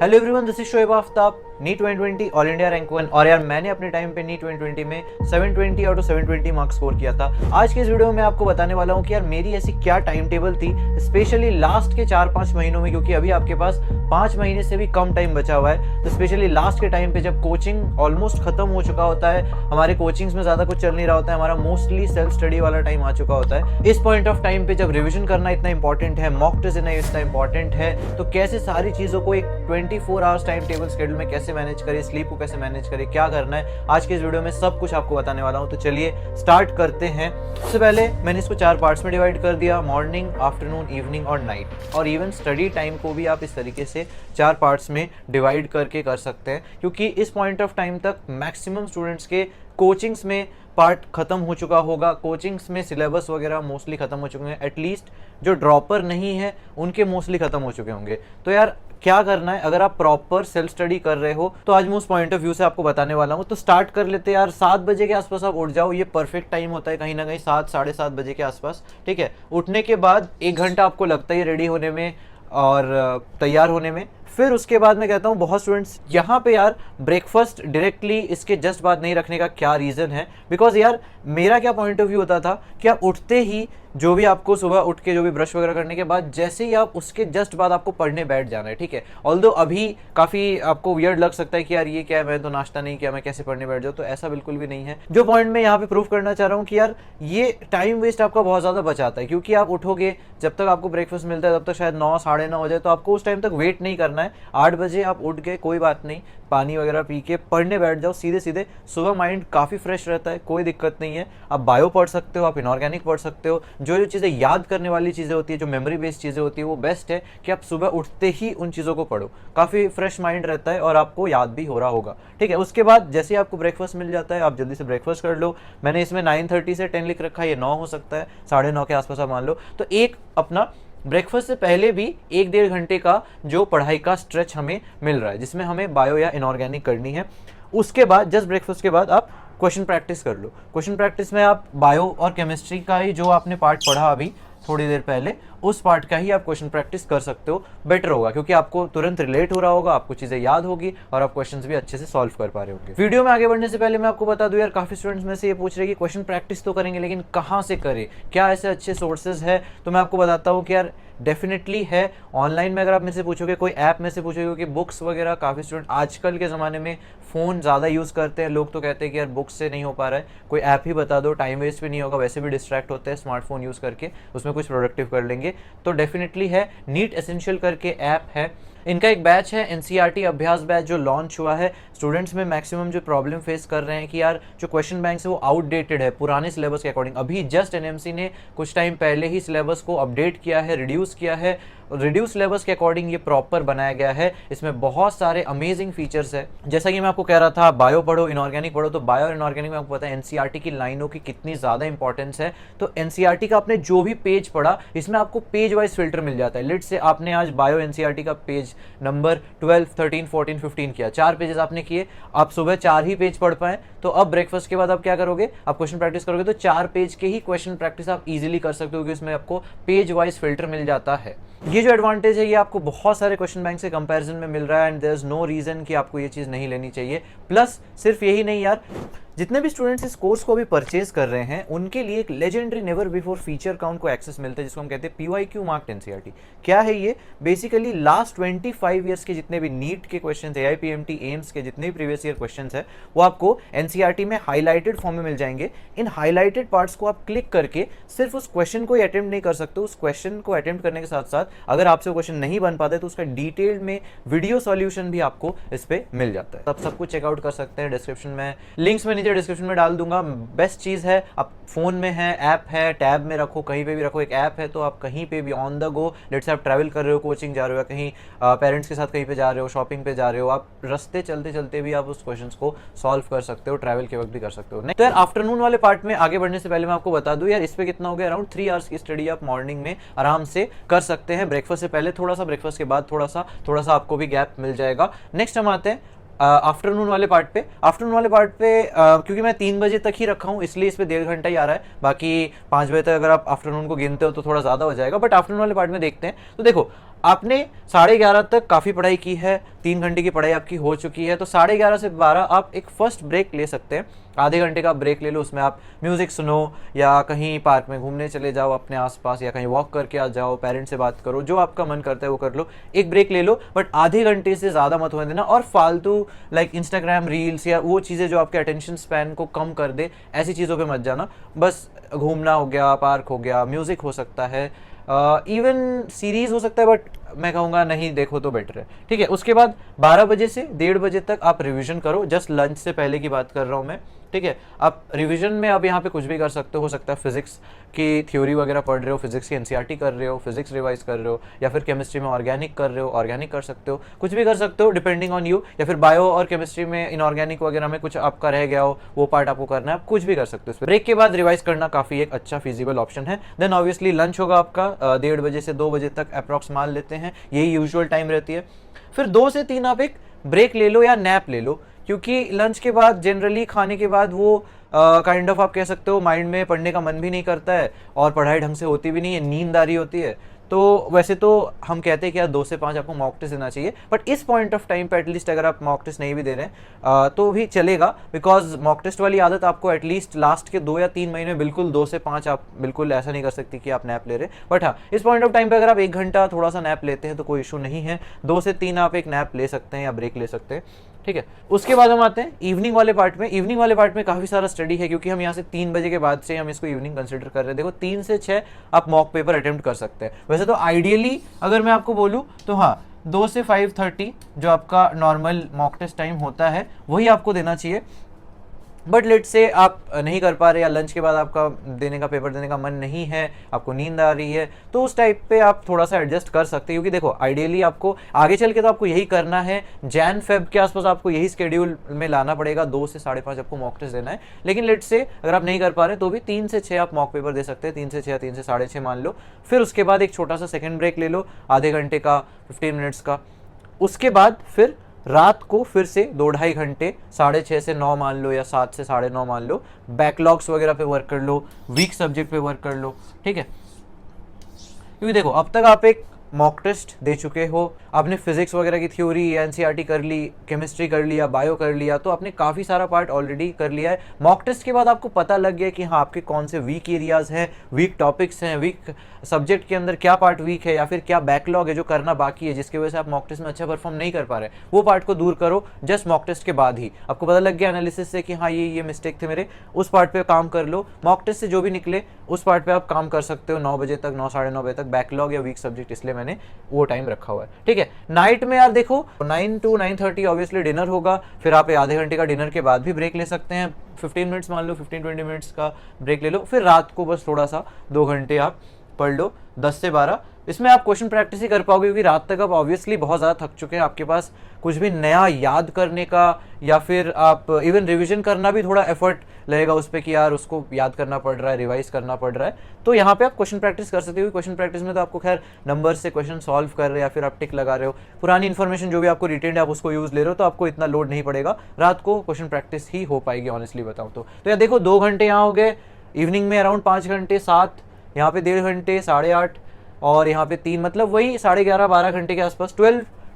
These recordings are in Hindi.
Hello everyone, this is Shoaib Aftab. NEET 2020 all India rank 1। और यार मैंने अपने टाइम पे नीट 2020 में 720 आउट ऑफ 720 मार्क्स स्कोर किया था। आज के इस वीडियो में मैं आपको बताने वाला हूँ कि यार मेरी ऐसी क्या टाइम टेबल थी, स्पेशली लास्ट के 4-5 महीनों में, क्योंकि अभी आपके पास 5 महीने से भी कम टाइम बचा हुआ है। तो स्पेशली लास्ट के टाइम पे जब कोचिंग ऑलमोस्ट खत्म हो चुका होता है, हमारे कोचिंग्स में ज़्यादा कुछ चल नहीं रहा होता है, हमारा मोस्टली सेल्फ स्टडी वाला टाइम आ चुका होता है। इस पॉइंट ऑफ टाइम पे जब रिविजन करना इतना इंपॉर्टेंट है, मॉक टेस्ट देना इतना इंपॉर्टेंट है, तो कैसे सारी चीज़ों को एक 24 आवर्स टाइम टेबल शेड्यूल में कैसे मैनेज करें, स्लीप को कैसे मैनेज करें, क्या करना है, आज के इस वीडियो में सब कुछ आपको बताने वाला हूं। तो चलिए स्टार्ट करते हैं। सबसे पहले मैंने इसको 4 पार्ट्स में डिवाइड कर दिया, मॉर्निंग, आफ्टरनून, इवनिंग और नाइट। और इवन स्टडी टाइम को भी आप इस तरीके से 4 पार्ट्स में डिवाइड करके कर सकते हैं, क्योंकि इस पॉइंट ऑफ टाइम तक मैक्सिमम स्टूडेंट्स के कोचिंग्स में पार्ट खत्म हो चुका होगा, कोचिंग्स में सिलेबस वगैरह मोस्टली खत्म हो चुके हैं। एटलीस्ट जो ड्रॉपर नहीं है उनके मोस्टली खत्म हो चुके होंगे। तो यार क्या करना है, अगर आप प्रॉपर सेल्फ स्टडी कर रहे हो तो आज मैं उस पॉइंट ऑफ व्यू से आपको बताने वाला हूँ। तो स्टार्ट कर लेते हैं यार। 7 बजे के आसपास आप उठ जाओ, ये परफेक्ट टाइम होता है कहीं ना कहीं 7 साढ़े 7 बजे के आसपास। ठीक है, उठने के बाद 1 घंटा आपको लगता है रेडी होने में और तैयार होने में। फिर उसके बाद मैं कहता हूँ बहुत स्टूडेंट्स यहाँ पे यार ब्रेकफास्ट डायरेक्टली इसके जस्ट बाद नहीं रखने का क्या रीज़न है। बिकॉज यार मेरा क्या पॉइंट ऑफ व्यू होता था कि आप उठते ही जो भी आपको सुबह उठ के जो भी ब्रश वगैरह करने के बाद जैसे ही आप उसके जस्ट बाद आपको पढ़ने बैठ जाना है। ठीक है, ऑल्दो अभी काफ़ी आपको वियर्ड लग सकता है कि यार ये क्या है, मैं तो नाश्ता नहीं किया, मैं कैसे पढ़ने बैठ जाऊँ। तो ऐसा बिल्कुल भी नहीं है। जो पॉइंट मैं यहाँ पे प्रूव करना चाह रहा हूँ कि यार ये टाइम वेस्ट आपका बहुत ज़्यादा बचाता है, क्योंकि आप उठोगे जब तक आपको ब्रेकफास्ट मिलता है तब तक शायद 9 साढ़े 9 हो जाए, तो आपको उस टाइम तक वेट नहीं करना है। 8 बजे आप उठ गए, कोई बात नहीं, पानी वगैरह पी के पढ़ने बैठ जाओ सीधे सीधे। सुबह माइंड काफ़ी फ्रेश रहता है, कोई दिक्कत नहीं है। आप बायो पढ़ सकते हो, आप इनऑर्गेनिक पढ़ सकते हो। जो चीज़ें याद करने वाली चीज़ें होती है, जो मेमोरी बेस्ड चीज़ें होती है, वो बेस्ट है कि आप सुबह उठते ही उन चीज़ों को पढ़ो। काफ़ी फ्रेश माइंड रहता है और आपको याद भी हो रहा होगा। ठीक है, उसके बाद जैसे ही आपको ब्रेकफास्ट मिल जाता है, आप जल्दी से ब्रेकफास्ट कर लो। मैंने इसमें 9:30 से 10 लिख रखा है, ये 9 हो सकता है, 9:30 के आसपास आप मान लो। तो एक अपना ब्रेकफास्ट से पहले भी 1-1.5 घंटे का जो पढ़ाई का स्ट्रेच हमें मिल रहा है, जिसमें हमें बायो या इनऑर्गेनिक करनी है। उसके बाद जस्ट ब्रेकफास्ट के बाद आप क्वेश्चन प्रैक्टिस कर लो। क्वेश्चन प्रैक्टिस में आप बायो और केमिस्ट्री का ही जो आपने पार्ट पढ़ा अभी थोड़ी देर पहले, उस पार्ट का ही आप क्वेश्चन प्रैक्टिस कर सकते हो। बेटर होगा, क्योंकि आपको तुरंत रिलेट हो रहा होगा, आपको चीज़ें याद होगी और आप क्वेश्चंस भी अच्छे से सॉल्व कर पा रहे होंगे। वीडियो में आगे बढ़ने से पहले मैं आपको बता दूं यार, काफ़ी स्टूडेंट्स में से ये पूछ रहे हैं कि क्वेश्चन प्रैक्टिस तो करेंगे लेकिन कहाँ से करें, क्या ऐसे अच्छे सोर्सेज है। तो मैं आपको बताता हूँ कि यार डेफिनेटली है। ऑनलाइन में अगर आप मेरे से पूछोगे, कोई ऐप में से पूछोगे, क्योंकि बुक्स वगैरह काफ़ी स्टूडेंट आजकल के ज़माने में फ़ोन ज़्यादा यूज़ करते हैं। लोग तो कहते हैं कि यार बुक्स से नहीं हो पा रहा है, कोई ऐप ही बता दो, टाइम वेस्ट भी नहीं होगा, वैसे भी डिस्ट्रैक्ट होते हैं स्मार्टफोन यूज़ करके, उसमें कुछ प्रोडक्टिव कर लेंगे। तो डेफिनेटली है, नीट एसेंशियल करके ऐप है। इनका एक बैच है एनसीईआरटी अभ्यास बैच, जो लॉन्च हुआ है। स्टूडेंट्स में मैक्सिमम जो प्रॉब्लम फेस कर रहे हैं कि यार जो क्वेश्चन बैंक है वो आउटडेटेड है, पुराने सिलेबस के अकॉर्डिंग। अभी जस्ट एनएमसी ने कुछ टाइम पहले ही सिलेबस को अपडेट किया है, रिड्यूस किया है। रिड्यूस सिलेबस के अकॉर्डिंग ये प्रॉपर बनाया गया है। इसमें बहुत सारे अमेजिंग फीचर्स है। जैसा कि मैं आपको कह रहा था, बायो पढ़ो, इनऑर्गेनिक पढ़ो। तो बायो और इनऑर्गेनिक में आपको पता है एनसीईआरटी की लाइनों की कितनी ज़्यादा इंपॉर्टेंस है। तो एनसीईआरटी का आपने जो भी पेज पढ़ा, इसमें आपको पेज वाइज फिल्टर मिल जाता है। लेट से आपने आज बायो एनसीईआरटी का पेज नंबर 12, 13, 14, 15 किया, 4 पेजेस आपने किए, आप सुबह 4 ही पेज पढ़ पाए। तो अब ब्रेकफास्ट के बाद आप क्या करोगे, आप क्वेश्चन प्रैक्टिस करोगे। तो 4 पेज के ही क्वेश्चन प्रैक्टिस आप इजीली कर सकते हो, क्योंकि इसमें आपको पेज वाइज फिल्टर मिल जाता है। ये जो एडवांटेज है, ये आपको बहुत सारे क्वेश्चन बैंक से कंपैरिजन में मिल रहा है, and there is no reason कि आपको ये चीज़ नहीं लेनी चाहिए। प्लस सिर्फ यही नहीं यार, जितने भी स्टूडेंट्स इस कोर्स को भी परचेज कर रहे हैं, उनके लिए एक legendary never before feature count को एक्सेस मिलता है, जिसको हम कहते हैं PYQ मार्क्ड एनसीईआरटी। क्या है ये? बेसिकली लास्ट 25 ईयर्स के जितने भी नीट के क्वेश्चन, AIPMT, एम्स के जितने भी प्रीवियस ईयर क्वेश्चन है, वो आपको एनसीईआरटी में हाईलाइटेड फॉर्म में मिल जाएंगे। इन हाईलाइटेड पार्ट्स को आप क्लिक करके सिर्फ उस क्वेश्चन को ही अटेम्प्ट नहीं कर सकते, उस क्वेश्चन को अटेम्प्ट करने के साथ साथ अगर आपसे क्वेश्चन नहीं बन पाते तो उसका डिटेल्ड में वीडियो सॉल्यूशन भी आपको इस पर मिल जाता है। तब सब कुछ चेकआउट कर सकते हैं। डिस्क्रिप्शन में लिंक्स में नीचे डिस्क्रिप्शन में डाल दूंगा। बेस्ट चीज़ है, आप फोन में है, ऐप है, टैब में रखो, कहीं पे भी रखो। एक ऐप है तो आप कहीं पे भी on the go, let's say आप ट्रैवल कर रहे हो, कोचिंग जा रहे हो, या कहीं पेरेंट्स के साथ कहीं पे जा रहे हो, शॉपिंग पे जा रहे हो, आप रास्ते चलते चलते भी आप उस क्वेश्चंस को सॉल्व कर सकते हो, ट्रैवल के वक्त भी कर सकते हो। नहीं तो यार आफ्टरनून वाले पार्ट में आगे बढ़ने से पहले मैं आपको बता दूं यार, इस पे कितना हो गया, अराउंड 3 आवर्स की स्टडी आप मॉर्निंग में आराम से कर सकते हैं। ब्रेकफास्ट से पहले थोड़ा सा, ब्रेकफास्ट के बाद थोड़ा सा आपको भी गैप मिल जाएगा। नेक्स्ट हम आते हैं आफ्टरनून वाले पार्ट पे। क्योंकि मैं 3 बजे तक ही रखा हूँ, इसलिए इस पर 1.5 घंटा ही आ रहा है। बाकी 5 बजे तक अगर आप आफ्टरनून को गिनते हो तो थोड़ा ज़्यादा हो जाएगा, बट आफ्टरनून वाले पार्ट में देखते हैं। तो देखो, आपने 11:30 तक काफ़ी पढ़ाई की है, 3 घंटे की पढ़ाई आपकी हो चुकी है, तो 11:30 से 12 आप एक फर्स्ट ब्रेक ले सकते हैं। आधे घंटे का ब्रेक ले लो, उसमें आप म्यूज़िक सुनो या कहीं पार्क में घूमने चले जाओ अपने आसपास, या कहीं वॉक करके आ जाओ, पेरेंट्स से बात करो, जो आपका मन करता है वो कर लो, एक ब्रेक ले लो। बट आधे घंटे से ज़्यादा मत होने देना, और फालतू लाइक इंस्टाग्राम रील्स या वो चीज़ें जो आपके अटेंशन स्पैन को कम कर दे, ऐसी चीज़ों पे मत जाना। बस घूमना हो गया, पार्क हो गया, म्यूज़िक हो सकता है, इवन सीरीज़ हो सकता है, बट मैं कहूँगा नहीं देखो तो बेटर है, ठीक है। उसके बाद 12 बजे से 1:30 बजे तक आप रिवीजन करो, जस्ट लंच से पहले की बात कर रहा हूँ मैं, ठीक है। आप रिवीजन में अब यहाँ पे कुछ भी कर सकते हो सकता है फिजिक्स की थ्योरी वगैरह पढ़ रहे हो, फिजिक्स की एनसीईआरटी कर रहे हो, फिजिक्स रिवाइज कर रहे हो, या फिर केमिस्ट्री में ऑर्गेनिक कर रहे हो, ऑर्गेनिक कर सकते हो, कुछ भी कर सकते हो डिपेंडिंग ऑन यू। या फिर बायो और केमिस्ट्री में इनऑर्गेनिक वगैरह में कुछ आपका रह गया हो, वो पार्ट आपको करना है, आप कुछ भी कर सकते हो। ब्रेक के बाद रिवाइज करना काफ़ी एक अच्छा फिजिबल ऑप्शन है। देन ऑब्वियसली लंच होगा आपका 1:30 से 2 बजे तक अप्रॉक्स मान लेते हैं, यही यूजुअल टाइम रहती है। फिर 2 से 3 आप एक ब्रेक ले लो या नैप ले लो, क्योंकि लंच के बाद जनरली खाने के बाद वो काइंड ऑफ आप कह सकते हो माइंड में पढ़ने का मन भी नहीं करता है और पढ़ाई ढंग से होती भी नहीं है, नींद आ रही होती है। तो वैसे तो हम कहते हैं कि यार 2 से 5 आपको मॉक टेस्ट देना चाहिए, बट इस पॉइंट ऑफ टाइम पे एटलीस्ट अगर आप मॉक टेस्ट नहीं भी दे रहे हैं तो भी चलेगा, बिकॉज मॉक टेस्ट वाली आदत आपको एटलीस्ट लास्ट के 2 या 3 महीने बिल्कुल 2 से 5 आप बिल्कुल ऐसा नहीं कर सकती कि आप नैप ले रहे। बट हाँ, इस पॉइंट ऑफ टाइम पे अगर आप 1 घंटा थोड़ा सा नैप लेते हैं तो कोई इशू नहीं है, 2 से 3 आप एक नैप ले सकते हैं या ब्रेक ले सकते हैं, ठीक है। उसके बाद हम आते हैं इवनिंग वाले पार्ट में। इवनिंग वाले पार्ट में काफ़ी सारा स्टडी है, क्योंकि हम यहाँ से 3 बजे के बाद से हम इसको इवनिंग कंसिडर कर रहे हैं। देखो 3 से 6 आप मॉक पेपर अटेम्प्ट कर सकते हैं। वैसे तो आइडियली अगर मैं आपको बोलूँ तो हाँ 2 से 5:30 जो आपका नॉर्मल मॉक टेस्ट टाइम होता है वही आपको देना चाहिए। बट लेट से आप नहीं कर पा रहे, या लंच के बाद आपका पेपर देने का मन नहीं है, आपको नींद आ रही है, तो उस टाइप पे आप थोड़ा सा एडजस्ट कर सकते हैं। क्योंकि देखो आइडियली आपको आगे चल के तो आपको यही करना है, जैन फेब के आसपास आपको यही स्केड्यूल में लाना पड़ेगा, 2 से 5:30 आपको मॉक टेस्ट देना है। लेकिन लेट से अगर आप नहीं कर पा रहे तो भी 3 से 6 आप मॉक पेपर दे सकते हैं, 3 से 6, 3 से 6:30 मान लो। फिर उसके बाद एक छोटा सा सेकेंड ब्रेक ले लो, आधे घंटे का, 15 मिनट्स का। उसके बाद फिर रात को फिर से 2-2.5 घंटे, 6:30 से 9 मान लो, या 7 से 9:30 मान लो, बैकलॉग्स वगैरह पे वर्क कर लो, वीक सब्जेक्ट पे वर्क कर लो, ठीक है। क्योंकि देखो अब तक आप एक मॉक टेस्ट दे चुके हो, आपने फिजिक्स वगैरह की थ्योरी या एनसीईआरटी कर ली, केमिस्ट्री कर लिया, बायो कर लिया, तो आपने काफ़ी सारा पार्ट ऑलरेडी कर लिया है। मॉक टेस्ट के बाद आपको पता लग गया कि हाँ आपके कौन से वीक एरियाज़ हैं, वीक टॉपिक्स हैं, वीक सब्जेक्ट के अंदर क्या पार्ट वीक है, या फिर क्या बैकलॉग है जो करना बाकी है, जिसकी वजह से आप मॉक टेस्ट में अच्छा परफॉर्म नहीं कर पा रहे, वो पार्ट को दूर करो जस्ट मॉक टेस्ट के बाद ही। आपको पता लग गया एनालिसिस से कि हाँ ये मिस्टेक थे मेरे, उस पार्ट पे काम कर लो। मॉक टेस्ट से जो भी निकले उस पार्ट पे आप काम कर सकते हो 9 बजे तक, 9, 9:30 बजे तक। बैकलॉग या वीक सब्जेक्ट इसलिए मैंने वो टाइम रखा हुआ है, ठीक है। नाइट में यार देखो 9 to 9:30 ऑब्वियसली डिनर होगा, फिर आप आधे घंटे का डिनर के बाद भी ब्रेक ले सकते हैं, 15 मिनट्स मान लो, 15-20 मिनट्स का ब्रेक ले लो। फिर रात को बस थोड़ा सा 2 घंटे आप पढ़ लो 10 से 12। इसमें आप क्वेश्चन प्रैक्टिस ही कर पाओगे, क्योंकि रात तक आप ऑब्वियसली बहुत ज़्यादा थक चुके हैं, आपके पास कुछ भी नया याद करने का या फिर आप इवन रिवीजन करना भी थोड़ा एफर्ट लगेगा उस पर कि यार उसको याद करना पड़ रहा है, रिवाइज करना पड़ रहा है। तो यहाँ पे आप क्वेश्चन प्रैक्टिस कर सकते हो। क्वेश्चन प्रैक्टिस में तो आपको खैर नंबर से क्वेश्चन सॉल्व कर रहे हो या फिर आप टिक लगा रहे हो, पुरानी इन्फॉर्मेशन जो भी आपको रिटेंड है आप उसको यूज़ ले रहे हो, तो आपको इतना लोड नहीं पड़ेगा। रात को क्वेश्चन प्रैक्टिस ही हो पाएगी ऑनेस्टली बताऊँ तो। यार देखो 2 घंटे यहाँ हो गए, इवनिंग में अराउंड 5 घंटे, 7 यहाँ पे 1.5 घंटे, 8:30 और यहाँ पे 3, मतलब वही 11:30-12 घंटे के आसपास,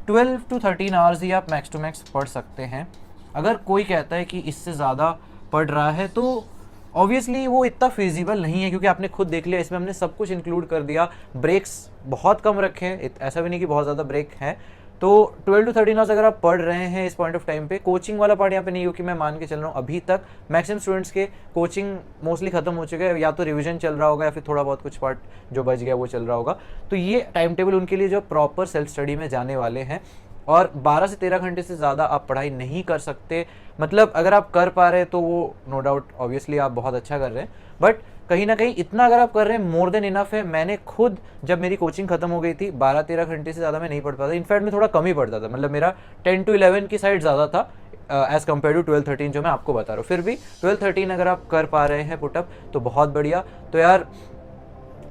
12 to 13 आवर्स ही आप मैक्स टू मैक्स पढ़ सकते हैं। अगर कोई कहता है कि इससे ज़्यादा पढ़ रहा है तो ऑब्वियसली वो इतना फिजिबल नहीं है, क्योंकि आपने खुद देख लिया इसमें हमने सब कुछ इंक्लूड कर दिया। ब्रेक्स बहुत कम रखे हैं, ऐसा भी नहीं कि बहुत ज़्यादा ब्रेक है। तो 12 to 13 आवर्स अगर आप पढ़ रहे हैं इस पॉइंट ऑफ टाइम पे, कोचिंग वाला पार्ट यहाँ पे नहीं, क्योंकि मैं मान के चल रहा हूँ अभी तक मैक्सिमम स्टूडेंट्स के कोचिंग मोस्टली खत्म हो चुके हैं, या तो रिवीजन चल रहा होगा या फिर थोड़ा बहुत कुछ पार्ट जो बच गया वो चल रहा होगा। तो ये टाइम टेबल उनके लिए जो प्रॉपर सेल्फ स्टडी में जाने वाले हैं। और 12 से 13 घंटे से ज़्यादा आप पढ़ाई नहीं कर सकते। मतलब अगर आप कर पा रहे हैं तो वो नो डाउट ऑब्वियसली आप बहुत अच्छा कर रहे हैं, बट कहीं ना कहीं इतना अगर आप कर रहे हैं मोर देन इनफ है। मैंने खुद जब मेरी कोचिंग खत्म हो गई थी 12-13 घंटे से ज़्यादा मैं नहीं पढ़ पाता, इनफैक्ट मैं थोड़ा कम ही पढ़ता था, मतलब मेरा 10 to 11 की साइड ज़्यादा था एज़ कम्पेयर टू 12-13 जो मैं आपको बता रहा हूँ। फिर भी 12-13 अगर आप कर पा रहे हैं पुटअप तो बहुत बढ़िया। तो यार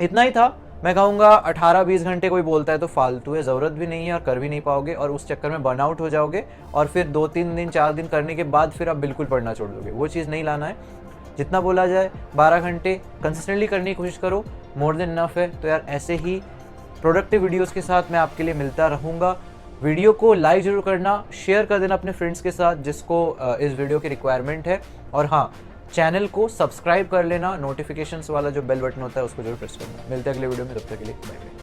इतना ही था, मैं कहूँगा 18-20 घंटे कोई बोलता है तो फालतू है, ज़रूरत भी नहीं है और कर भी नहीं पाओगे, और उस चक्कर में बर्नआउट हो जाओगे, और फिर 2-3 दिन 4 दिन करने के बाद फिर आप बिल्कुल पढ़ना छोड़ दोगे। वो चीज़ नहीं लाना है। जितना बोला जाए 12 घंटे कंसिस्टेंटली करने की कोशिश करो, मोर देन इनफ है। तो यार ऐसे ही प्रोडक्टिव वीडियोस के साथ मैं आपके लिए मिलता रहूँगा। वीडियो को लाइक जरूर करना, शेयर कर देना अपने फ्रेंड्स के साथ जिसको इस वीडियो की रिक्वायरमेंट है, और हाँ, चैनल को सब्सक्राइब कर लेना, नोटिफिकेशंस वाला जो बेल बटन होता है उसको जरूर प्रेस करना। मिलते हैं अगले वीडियो में, तब तक के लिए बाय बाय।